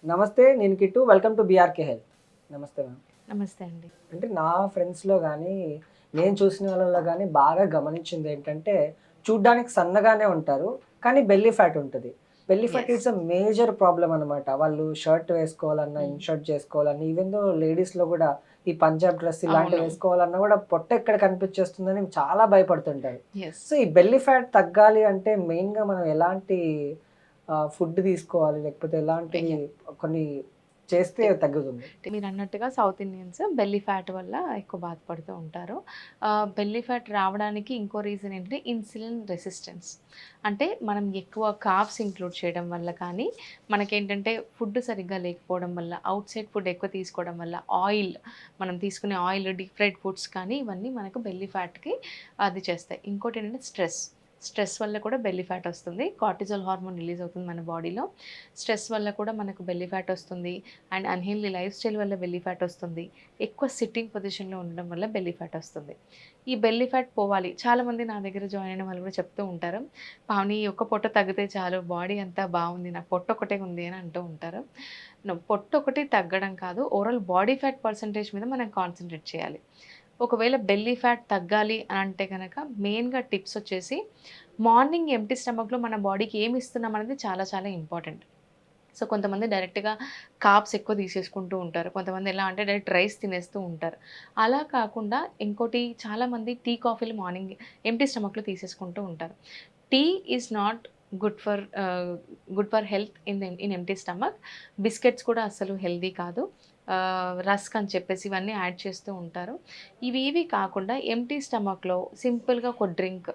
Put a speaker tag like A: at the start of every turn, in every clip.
A: నమస్తే. నేను కిట్టు. Welcome to BRK health. నమస్తే మ్యామ్.
B: నమస్తే అండి.
A: అంటే నా ఫ్రెండ్స్‌లో గానీ, నేను చూసిన వాళ్ళలో గానీ బాగా గమనించిందేంటంటే, చూడ్డానికి సన్నగానే ఉంటారు. కానీ బెల్లీ ఫ్యాట్ ఉంటది. Belly fat
B: yes.
A: It's a major problem అనమాట. వాళ్ళు షర్ట్ వేసుకోవాలన్నా,
B: హ్మ్.
A: ఇన్‌షర్ట్ చేసుకోవాలన్నా, ఈవెన్ దో లేడీస్‌లో గూడా ఈ పంజాబ్ డ్రెస్ ఇలాంటివి
B: అవును.
A: వేసుకోవాలన్నా గూడా పొట్ట ఎక్కడ కనిపించేస్తుందని చాలా భయపడుతుంటారు.
B: యెస్.
A: సో, ఈ బెల్లీ ఫ్యాట్ తగ్గాలి అంటే మెయిన్‌గా మనం ఎలాంటి ఫుడ్ తీసుకోవాలి? లేకపోతే ఎలాంటివి
B: యాహ్!
A: కొన్ని చేస్తే
B: టి
A: తగ్గుతుంది?
B: మీరన్నట్టుగా సౌత్ ఇండియన్స్ బెల్లీ ఫ్యాట్ వల్ల ఎక్కువ బాధపడుతూ ఉంటారు. బెల్లీ ఫ్యాట్ రావడానికి ఇంకో రీజన్ ఏంటంటే ఇన్సులిన్ రెసిస్టెన్స్. అంటే మనం ఎక్కువ కార్బ్స్ ఇంక్లూడ్ చేయడం వల్ల కానీ, మనకేంటంటే ఫుడ్ సరిగ్గా లేకపోవడం వల్ల, ఔట్ సైడ్ ఫుడ్ ఎక్కువ తీసుకోవడం వల్ల, ఆయిల్ మనం తీసుకునే ఆయిల్, డీప్ ఫ్రైడ్ ఫుడ్స్ కానీ ఇవన్నీ మనకు బెల్లీ ఫ్యాట్‌కి అది చేస్తాయి. ఇంకోటేంటంటే స్ట్రెస్. స్ట్రెస్ వల్ల కూడా బెల్లీ ఫ్యాట్ వస్తుంది. కార్టిజాల్ హార్మోన్ రిలీజ్ అవుతుంది మన బాడీలో. స్ట్రెస్ వల్ల కూడా మనకు బెల్లీ ఫ్యాట్ వస్తుంది. అండ్ అన్‌హెల్తీ లైఫ్ స్టైల్ వల్ల బెల్లీ ఫ్యాట్ వస్తుంది. ఎక్కువ సిట్టింగ్ పొజిషన్‌లో ఉండడం వల్ల బెల్లీ ఫ్యాట్ వస్తుంది. ఈ బెల్లీ ఫ్యాట్ పోవాలి. చాలామంది నా దగ్గర జాయిన్ అయిన వాళ్ళు కూడా చెప్తూ ఉంటారు. పావని ఒక్క పొట్ట తగ్గితే చాలు బాడీ అంతా బావుంది. నాకు పొట్ట ఒకటే ఉంది అని అంటూ ఉంటారు. పొట్ట ఒకటి తగ్గడం కాదు. ఓవరాల్ బాడీ ఫ్యాట్ పర్సెంటేజ్ మీద మనం కాన్సంట్రేట్ చేయాలి. ఒకవేళ బెల్లీ ఫ్యాట్ తగ్గాలి అని అంటే గనక మెయిన్‌గా టిప్స్ వచ్చేసి మార్నింగ్ ఎంప్టీ స్టమక్‌లో మన బాడీకి ఏమి ఇస్తున్నాం అనేది చాలా చాలా ఇంపార్టెంట్. సో, కొంతమంది డైరెక్ట్‌గా కార్బ్స్ ఎక్కువ తీసేసుకుంటూ ఉంటారు. కొంతమంది ఎలా అంటే డైరెక్ట్ రైస్ తినేస్తూ ఉంటారు. అలా కాకుండా ఇంకోటి చాలామంది టీ, కాఫీలు మార్నింగ్ ఎంప్టీ స్టమక్‌లో తీసేసుకుంటూ ఉంటారు. Tea is not good for health in empty stomach. Biscuits కూడా అస్సలు హెల్తీ కాదు. రస్క్ అని చెప్పేసి ఇవన్నీ యాడ్ చేస్తూ ఉంటారు. ఇవి కాకుండా ఎంప్టీ స్టమక్‌లో సింపుల్‌గా ఒక drink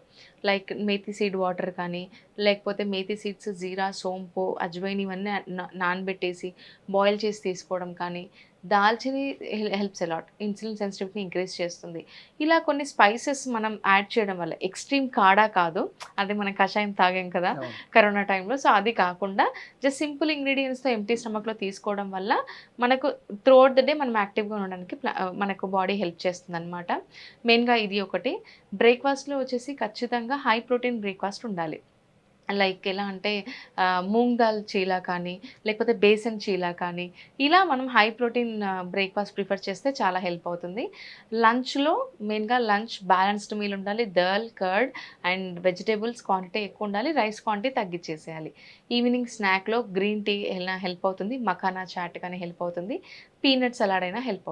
B: like methi seed water కానీ, లేకపోతే మేథి సీడ్స్, జీరా, సోంపు, అజ్వైన్ ఇవన్నీ నానబెట్టేసి బాయిల్ చేసి తీసుకోవడం కానీ, దాల్చిని హెల్ప్స్ అలాట్. ఇన్సులిన్ సెన్సిటివిటీని ఇంక్రీజ్ చేస్తుంది. ఇలా కొన్ని స్పైసెస్ మనం యాడ్ చేయడం వల్ల ఎక్స్‌ట్రీమ్ కాడా కాదు. అదే మనం కషాయం తాగాం కదా!
A: అవును.
B: కరోనా టైంలో. సో, అది కాకుండా జస్ట్ సింపుల్ ఇంగ్రీడియెంట్స్‌తో ఎంప్టీ స్టమక్‌లో తీసుకోవడం వల్ల మనకు త్రూఅవుట్ ద డే మనం యాక్టివ్‌గా ఉండడానికి మనకు బాడీ హెల్ప్ చేస్తుందనమాట. మెయిన్‌గా ఇది ఒకటి. బ్రేక్‌ఫాస్ట్‌లో వచ్చేసి ఖచ్చితంగా హై ప్రోటీన్ బ్రేక్‌ఫాస్ట్ ఉండాలి. లైక్ ఎలా అంటే మూంగ్ దాల్ చీలా కానీ, లేకపోతే బేసన్ చీలా కానీ, ఇలా మనం హై ప్రోటీన్ బ్రేక్‌ఫాస్ట్ ప్రిఫర్ చేస్తే చాలా హెల్ప్ అవుతుంది. లంచ్‌లో మెయిన్‌గా లంచ్ బ్యాలెన్స్డ్ మీల్ ఉండాలి. Dal, curd and vegetables quantity ఎక్కువ ఉండాలి. రైస్ క్వాంటిటీ తగ్గిచ్చేసేయాలి. ఈవినింగ్ స్నాక్‌లో గ్రీన్ టీ ఎలా హెల్ప్ అవుతుంది. మఖానా చాట్ కానీ హెల్ప్ అవుతుంది. పీనట్ సలాడ్ అయినా హెల్ప్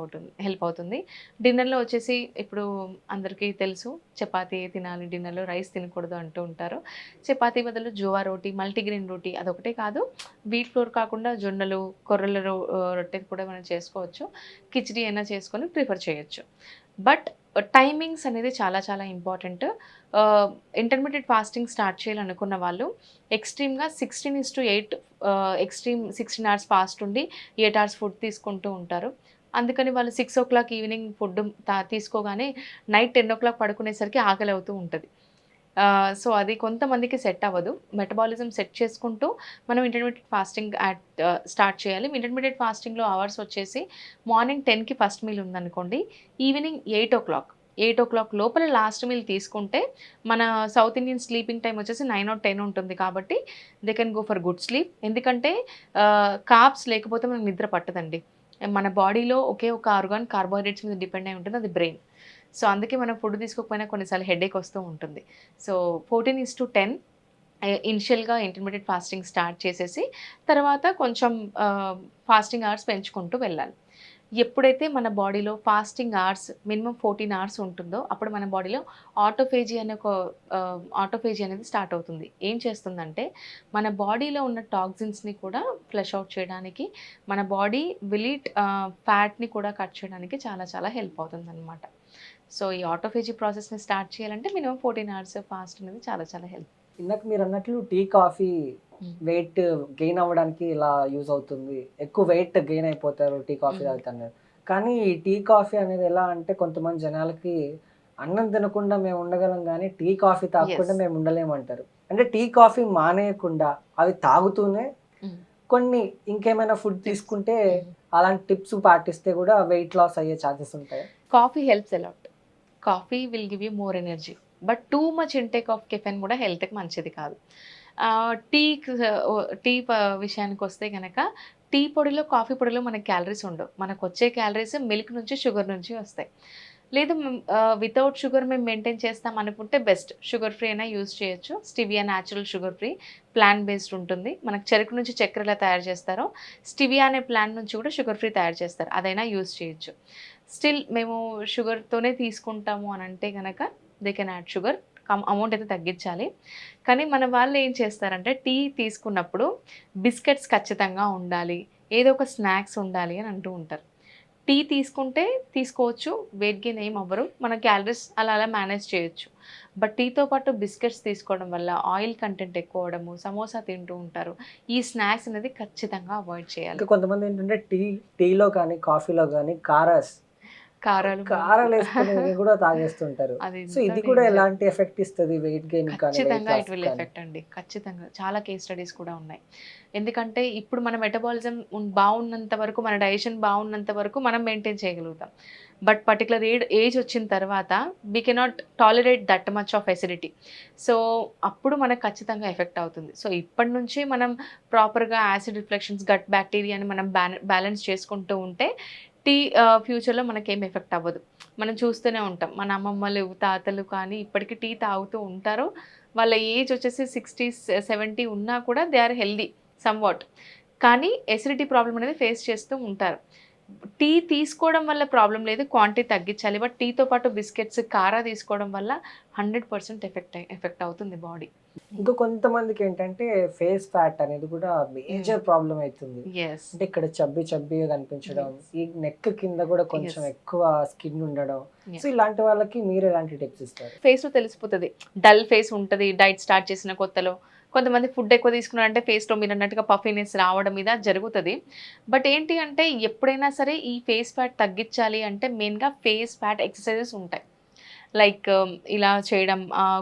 B: అవుతుంది. డిన్నర్‌లో వచ్చేసి ఇప్పుడు అందరికీ తెలుసు చపాతీ తినాలి డిన్నర్‌లో రైస్ తినకూడదు అంటూ ఉంటారు. చపాతీ బదులు జోవా రోటీ, మల్టీగ్రెయిన్ రోటీ అదొకటే కాదు. వీట్ ఫ్లోర్ కాకుండా జొన్నలు, కొర్రల రొట్టెలు కూడా మనం చేసుకోవచ్చు. కిచిడీ అయినా చేసుకొని ప్రిఫర్ చేయొచ్చు. బట్ టైమింగ్స్ అనేది చాలా చాలా ఇంపార్టెంట్. ఇంటర్మీడియేట్ ఫాస్టింగ్ స్టార్ట్ చేయాలనుకున్న వాళ్ళు ఎక్స్‌ట్రీమ్‌గా 16:8 ఎక్స్‌ట్రీమ్ 16 అవర్స్ ఫాస్ట్ ఉండి 8 అవర్స్ ఫుడ్ తీసుకుంటూ ఉంటారు. అందుకని వాళ్ళు 6:00 ఈవినింగ్ ఫుడ్ తీసుకోగానే నైట్ 10:00 పడుకునేసరికి ఆకలి అవుతూ ఉంటది. సో, అది కొంతమందికి సెట్ అవ్వదు. మెటబాలిజం సెట్ చేసుకుంటూ మనం ఇంటర్మీడియేట్ ఫాస్టింగ్ స్టార్ట్ చేయాలి. ఇంటర్మీడియేట్ ఫాస్టింగ్‌లో అవర్స్ వచ్చేసి మార్నింగ్ 10కి ఫస్ట్ మీల్ ఉందనుకోండి. ఈవినింగ్ 8:00 లోపల లాస్ట్ మీల్ తీసుకుంటే మన సౌత్ ఇండియన్ స్లీపింగ్ టైమ్ వచ్చేసి 9 ఆర్ 10 ఉంటుంది కాబట్టి they can go for good sleep. ఎందుకంటే కార్బ్స్ లేకపోతే మనకు నిద్ర పట్టదండి. మన బాడీలో ఒకే ఒక ఆర్గాన్ కార్బోహైడ్రేట్స్ మీద డిపెండ్ అయి ఉంటుంది. అది బ్రెయిన్. సో, అందుకే మనం ఫుడ్ తీసుకోకపోయినా కొన్నిసార్లు హెడేక్ వస్తూ ఉంటుంది. సో, 14:10 ఇనిషియల్‌గా ఇంటర్మీడియేట్ ఫాస్టింగ్ స్టార్ట్ చేసేసి, తర్వాత కొంచెం ఫాస్టింగ్ అవర్స్ పెంచుకుంటూ వెళ్ళాలి. ఎప్పుడైతే మన బాడీలో ఫాస్టింగ్ అవర్స్ మినిమమ్ 14 అవర్స్ ఉంటుందో, అప్పుడు మన బాడీలో ఆటోఫేజీ అనేది స్టార్ట్ అవుతుంది. ఏం చేస్తుందంటే, మన బాడీలో ఉన్న టాక్సిన్స్‌ని కూడా ఫ్లష్ ఔట్ చేయడానికి, మన బాడీ ఫ్యాట్‌ని కూడా కట్ చేయడానికి చాలా చాలా హెల్ప్ అవుతుందనమాట. సో, ఈ ఆటోఫేజీ ప్రాసెస్‌ని స్టార్ట్ చేయాలంటే మినిమమ్ 14 అవర్స్ ఫాస్ట్ అనేది చాలా చాలా హెల్ప్.
A: ఇందాక మీరన్నట్లు టీ, కాఫీ
B: హ్మ్.
A: వెయిట్ గెయిన్ అవ్వడానికి ఇలా యూజ్ అవుతుంది. ఎక్కువ వెయిట్ గెయిన్ అయిపోతారు టీ, కాఫీ
B: హ్మ్.
A: తాగుతన్నారు. కానీ ఈ టీ, కాఫీ అనేది ఎలా అంటే కొంతమంది జనాలకి అన్నం తినకుండా మేము ఉండగలం గానీ, టీ, కాఫీ తాగకుండా
B: యెస్.
A: మేము ఉండలేమంటారు. అంటే టీ, కాఫీ మానేయకుండా అవి తాగుతూనే
B: హ్మ్.
A: కొన్ని ఇంకేమైనా ఫుడ్
B: టిప్స్.
A: తీసుకుంటే
B: హ్మ్.
A: అలాంటి టిప్స్ పాటిస్తే గూడా వెయిట్ లాస్ అయ్యే ఛాన్సెస్ ఉంటాయా?
B: Coffee helps a lot. Coffee will give you more energy. But too much intake of caffeine కూడా హెల్త్‌కి మంచిది కాదు. టీ విషయానికొస్తే గనక టీ పొడిలో, కాఫీ పొడిలో మనకి క్యాలరీస్ ఉండవు. మనకు వచ్చే క్యాలరీస్ మిల్క్ నుంచి, షుగర్ నుంచి వస్తాయి. లేదు వితౌట్ షుగర్ మేము మెయింటైన్ చేస్తాం అనుకుంటే బెస్ట్. షుగర్ ఫ్రీ అయినా యూజ్ చేయొచ్చు. Stevia natural sugar free, plant based ఉంటుంది. మనకు చెరుకు నుంచి చక్కెర ఎలా తయారు చేస్తారో, స్టివియా అనే ప్లాంట్ నుంచి కూడా షుగర్ ఫ్రీ తయారు చేస్తారు. అదైనా యూజ్ చేయొచ్చు. స్టిల్ మేము షుగర్తోనే తీసుకుంటాము అని అంటే కనుక they can add sugar. Amount అయితే తగ్గించాలి. కానీ మన వాళ్ళు ఏం చేస్తారంటే టీ తీసుకున్నప్పుడు బిస్కెట్స్ ఖచ్చితంగా ఉండాలి, ఏదో ఒక స్నాక్స్ ఉండాలి అని అంటూ ఉంటారు. టీ తీసుకుంటే తీసుకోవచ్చు, వెయిట్ గెయిన్ ఏం అవ్వరు, మన క్యాలరీస్ అలా అలా మేనేజ్ చేయొచ్చు. బట్ టీతో పాటు బిస్కెట్స్ తీసుకోవడం వల్ల ఆయిల్ కంటెంట్ ఎక్కువ అవడము, సమోసా తింటూ ఉంటారు. ఈ స్నాక్స్ అనేది ఖచ్చితంగా అవాయిడ్ చేయాలి.
A: ఇంకా కొంతమంది ఏంటంటే టీలో కానీ కాఫీలో కానీ కారాలు వేసుకుని కూడా తాగేస్తుంటారు. సో ఇది కూడా ఎలాంటి ఎఫెక్ట్ ఇస్తుంది వెయిట్ గెయిన్ కానీ?
B: ఖచ్చితంగా ఇట్ విల్ ఎఫెక్ట్ అండి. ఖచ్చితంగా చాలా కేస్ స్టడీస్ కూడా ఉన్నాయి. ఎందుకంటే ఇప్పుడు మన మెటబాలిజం బాగున్నంత వరకు, మన డైజెషన్ బాగున్నంత వరకు మనం మెయింటైన్ చేయగలుగుతాం. బట్ పర్టికులర్ ఏజ్ వచ్చిన తర్వాత we cannot tolerate that much of acidity. So అప్పుడు మనకు ఖచ్చితంగా ఎఫెక్ట్ అవుతుంది. సో ఇప్పటి నుంచి మనం ప్రాపర్గా యాసిడ్ రిఫ్లెక్షన్స్, గట్ బ్యాక్టీరియాని మనం బ్యాలెన్స్ చేసుకుంటూ ఉంటే టీ ఫ్యూచర్లో మనకేం ఎఫెక్ట్ అవ్వదు. మనం చూస్తూనే ఉంటాం, మన అమ్మమ్మలు, తాతలు కానీ ఇప్పటికీ టీ తాగుతూ ఉంటారు. వాళ్ళ ఏజ్ వచ్చేసి 60, 70 ఉన్నా కూడా దే ఆర్ హెల్దీ సమ్వాట్. కానీ ఎసిడిటీ ప్రాబ్లం అనేది ఫేస్ చేస్తూ ఉంటారు. టీ తీసుకోవడం వల్ల ప్రాబ్లం లేదు, క్వాంటిటీ తగ్గించాలి. బట్ టీతో పాటు బిస్కెట్స్, కారా తీసుకోవడం వల్ల 100% ఎఫెక్ట్ అవుతుంది బాడీ.
A: ఇంకా కొంతమందికి ఏంటంటే ఫేస్ ఫ్యాట్ అనేది కూడా మేజర్ ప్రాబ్లం అవుతుంది. అంటే ఇక్కడ చబ్బిగా కనిపించడం, ఈ నెక్ కింద కూడా కొంచెం ఎక్కువ స్కిన్ ఉండడం. సో ఇలాంటి వాళ్ళకి మీరు ఎలాంటి టిప్స్ ఇస్తారు?
B: ఫేస్ లో తెలిసిపోతుంది, డల్ ఫేస్ ఉంటుంది డైట్ స్టార్ట్ చేసిన కొత్తలో. కొంతమంది ఫుడ్ ఎక్కువ తీసుకున్నారంటే ఫేస్లో మీరు అన్నట్టుగా పఫీనెస్ రావడం మీద జరుగుతుంది. బట్ ఏంటి అంటే ఎప్పుడైనా సరే ఈ ఫేస్ ఫ్యాట్ తగ్గించాలి అంటే మెయిన్గా ఫేస్ ఫ్యాట్ ఎక్సర్సైజెస్ ఉంటాయి. లైక్ ఇలా చేయడం,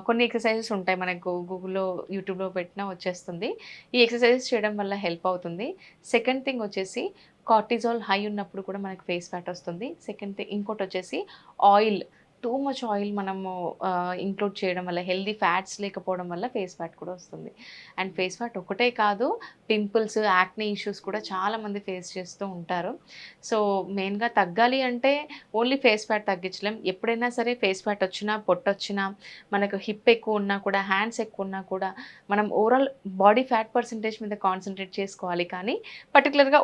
B: కొన్ని ఎక్సర్సైజెస్ ఉంటాయి మనకు గూగుల్లో, యూట్యూబ్లో పెట్టినా వచ్చేస్తుంది. ఈ ఎక్సర్సైజెస్ చేయడం వల్ల హెల్ప్ అవుతుంది. సెకండ్ థింగ్ వచ్చేసి కార్టిజాల్ హై ఉన్నప్పుడు కూడా మనకు ఫేస్ ఫ్యాట్ వస్తుంది. సెకండ్ థింగ్ ఇంకోటి వచ్చేసి ఆయిల్, టూ మచ్ ఆయిల్ మనము ఇంక్లూడ్ చేయడం వల్ల, హెల్దీ ఫ్యాట్స్ లేకపోవడం వల్ల ఫేస్ ఫ్యాట్ కూడా వస్తుంది. అండ్ ఫేస్ ఫ్యాట్ ఒకటే కాదు, పింపుల్స్, యాక్నే ఇష్యూస్ కూడా చాలామంది ఫేస్ చేస్తూ ఉంటారు. సో మెయిన్గా తగ్గాలి అంటే ఓన్లీ ఫేస్ ఫ్యాట్ తగ్గించలేం. ఎప్పుడైనా సరే ఫేస్ ఫ్యాట్ వచ్చినా, పొట్టొచ్చినా, మనకు హిప్ ఎక్కువ ఉన్నా కూడా, హ్యాండ్స్ ఎక్కువ ఉన్నా కూడా మనం ఓవరాల్ బాడీ ఫ్యాట్ పర్సంటేజ్ మీద కాన్సన్ట్రేట్ చేసుకోవాలి. కానీ పర్టికులర్గా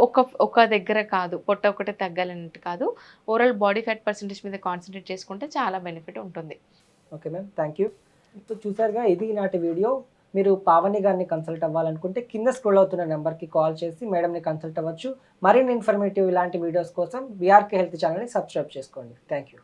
B: ఒక దగ్గర కాదు, పొట్ట ఒకటే తగ్గాలన్నట్టు కాదు, ఓవరాల్ బాడీ ఫ్యాట్ పర్సంటేజ్ మీద కాన్సన్ట్రేట్ చేసుకుంటే చాలా బెనిఫిట్ ఉంటుంది.
A: Okay ma'am, thank you. ఇప్పుడు చూసారుగా, ఇది నాటి వీడియో. మీరు పావని గారిని కన్సల్ట్ అవ్వాలనుకుంటే కింద స్క్రోల్ అవుతున్న నెంబర్కి కాల్ చేసి మేడంని కన్సల్ట్ అవ్వచ్చు. మరిన్ని ఇన్ఫర్మేటివ్ ఇలాంటి వీడియోస్ కోసం వీఆర్కే హెల్త్ ఛానల్ని సబ్స్క్రైబ్ చేసుకోండి. Thank you.